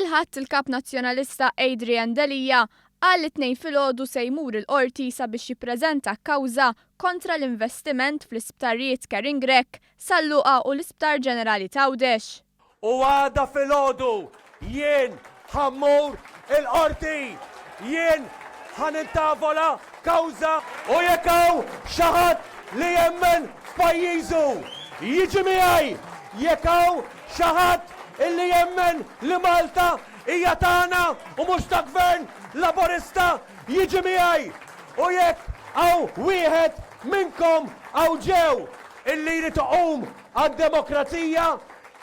Fil-ħadd il-kap nazzjonalista Adrian Delija qal li tnejn filgħodu se jmur il-qorti sabiex jippreżenta kkawża kontra l-investiment fl-isptarijiet Karin Grek, Salluqa u l-Isptar Ġenerali Tgħawdex. U għada filgħodu jien ħammur il-qorti, jien ħanintavola kawża u jekk hawn xi ħadd li jemmen f'pajjiżu jiġi miegħi, jekk hawn xi ħadd illi jemmen li Malta hija tagħna u mhux ta' gvern laborista jiġi miegħi. U jekk hawn wieħed minnkom hawn ġew illi jrid iqum għad-demokrazija,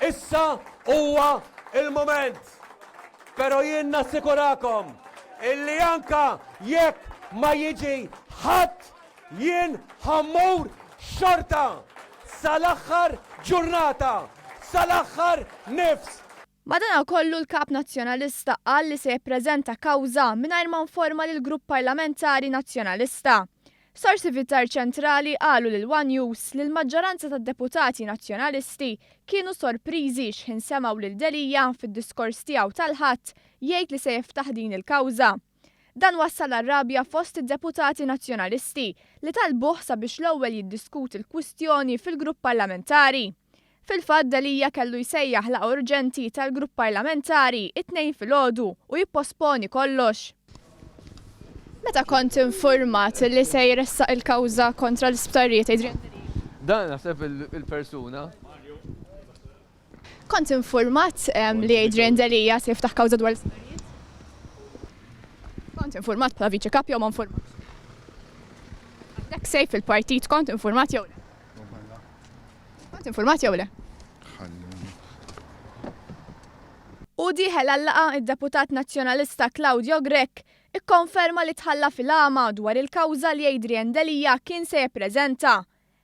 issa huwa il-moment. Però jien nassikurakom illi anka jekk ma jiġi ħadd jien ħammur xorta sal-aħħar ġurnata, sal-aħħar nifs. Madana kollu l-kap nazzjonalista qal li se jippreżenta kawża mingħajr ma informa lill-Grupp Parlamentari Nazzjonalista. Sorsi fid-Dar Ċentrali qalu lil One News li l-maġġoranza tad-deputati nazzjonalisti kienu sorpriżi x'ħin semgħu lil Delija fid-diskors tiegħu tal-ħadd jgħid li se jiftaħ din il-kawża. Dan wassal ar-rabja fost id-deputati nazzjonalisti li talbuh sabiex l-ewwel jiddiskuti l-kwistjoni fil-Grupp Parlamentari. Fil-fatt Delija kellu jsejjaħ laqgħa urġenti tal-Grupp Parlamentari it-tnejn filgħodu u jipposponi kollox. Meta kont informat li se jressaq il-kawża kontra l-isptarijiet Adrian Delija? Dan naħseb il-persuna. Kont informat li Adrian Delija se jiftaħ kawża dwar l-isptarijiet? Kont informat bħala viċi kap jew ma informat? Dak sejf il-partit kont informat jew le? Kont informat jew le? U diħel għallaqa id-deputat nazzjonalista Claudio Grek ikkonferma li tħalla fil-għama dwar il-kawża li Adrian Delija kien se jippreżenta.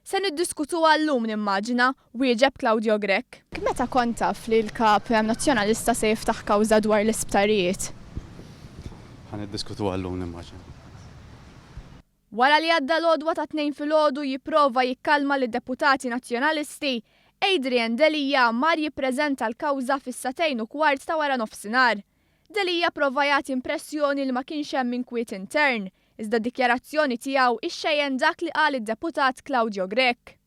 Se niddiskutu għallum nimmaġina, wieġeb Claudio Grek. Meta kont taf li l-kap nazzjonalista se jiftaħ kawża dwar l-isptarijiet? Ħan niddiskutu għallum nimmaġina. Wara li għadda l-għodwa ta' tnejn filgħodu jipprova jikkalma lid-deputati nazzjonalisti, Adrian Delija mar jippreżenta l-kawża fis-2:15 ta' wara nofsinhar. Delija prova jagħti impressjoni li ma kienx hemm inkwiet intern, iżda d-dikjarazzjoni tiegħu ixxejjen dak li qal id-deputat Claudio Grek.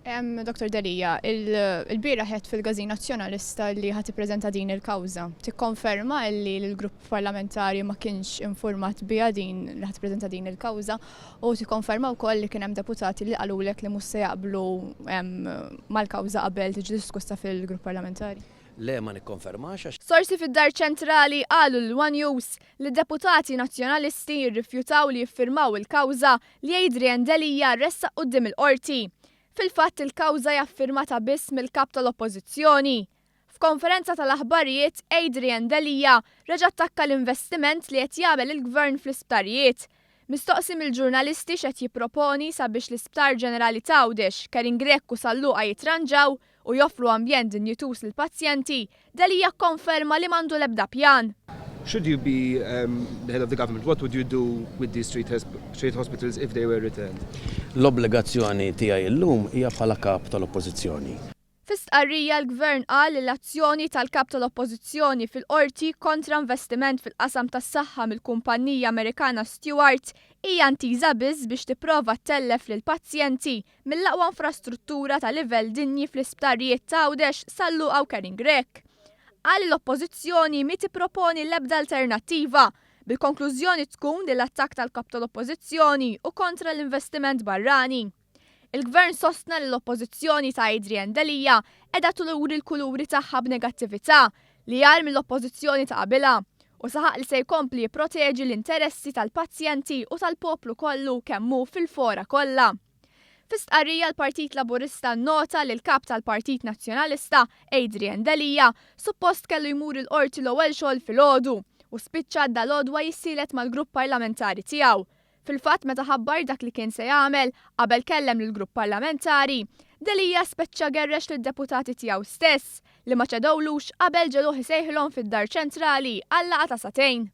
Dr. Delija, il-bieraħ qed fil-Gażin Nazzjonalista li ħadd ippreżenta din il-kawża. Tikkonferma li l-grupp parlamentari ma kienx informat biha din li ħadd ippreżenta din il-kawża u tikkonferma wkoll li kien hemm deputati li qalulek li mhux se jaqblu mal-kawża qabel tiġi diskussa fil-grupp parlamentari. Le ma nikkonfermax għax. Sorsi fid-Dar Ċentrali qalu l-One News li deputati nazzjonalisti jirrifjutaw li jiffirmaw il-kawża li Adrian Delija ressaq quddiem il-qorti. Fil-fatt il-kawża jaffirmata biss mill-kap tal-Oppożizzjoni. F'konferenza tal-aħbarijiet Adrian Delija reġa' attakka l-investiment li qed jagħmel il-Gvern fl-isptarijiet. Mistoqsi mill-ġurnalisti x'qed jipproponi sabiex l-Isptar Ġenerali Tgħawdex, Karin Grek u Salluqa jitranġaw u joffru ambjent dinjitus lill-pazjenti, Delija kkonferma li m'għandu l-ebda pjan. Should you be the head of the government, what would you do with these street hospitals if they were returned? L-obbligazzjoni tiegħi llum hija bħala kap tal-Oppożizzjoni. Fis-stqarrija l-Gvern qal li l-azzjoni tal-kap tal-Oppożizzjoni fil-qorti kontra investiment fil-qasam tas-saħħa mill-kumpanija Amerikana Stewart hija ntiża biss biex tipprova tellef lil pazjenti mill-aqwa infrastruttura ta' livell dinji fl-isptarijiet Tgħawdex, Salluqa u Karin Grek. Qal l-Oppożizzjoni mi tipproponi l-ebda alternattiva bil-konklużjoni tkun li l-attakk tal-kap tal-Oppożizzjoni u kontra l-investiment barrani. Il-Gvern sostna li l-Oppożizzjoni ta' Adrian Delija qiegħda tuluri l-kuluri tagħha b'negattività li jar mill-Oppożizzjoni ta' qabilha u saħaq li se jkompli jipproteġi l-interessi tal-pazjenti u tal-poplu kollu kemm hu fil-fora kollha. Fis-stqarrija l-Partit Laburista nnota li l-kap tal-Partit Nazzjonalista Adrian Delija suppost kellu jmur il-qorti l-ewwel xogħol filgħodu u spiċċa dal-għodwa jissielet mal-grupp parlamentari tiegħu. Fil-fatt meta ħabbar dak li kien se jagħmel qabel kellem lill-grupp parlamentari, Delija speċċa gerrex lid-deputati tiegħu stess li ma ċedewlux qabel ġeluh isejħilhom fid-Dar Ċentrali għal laqgħa ta' satejn.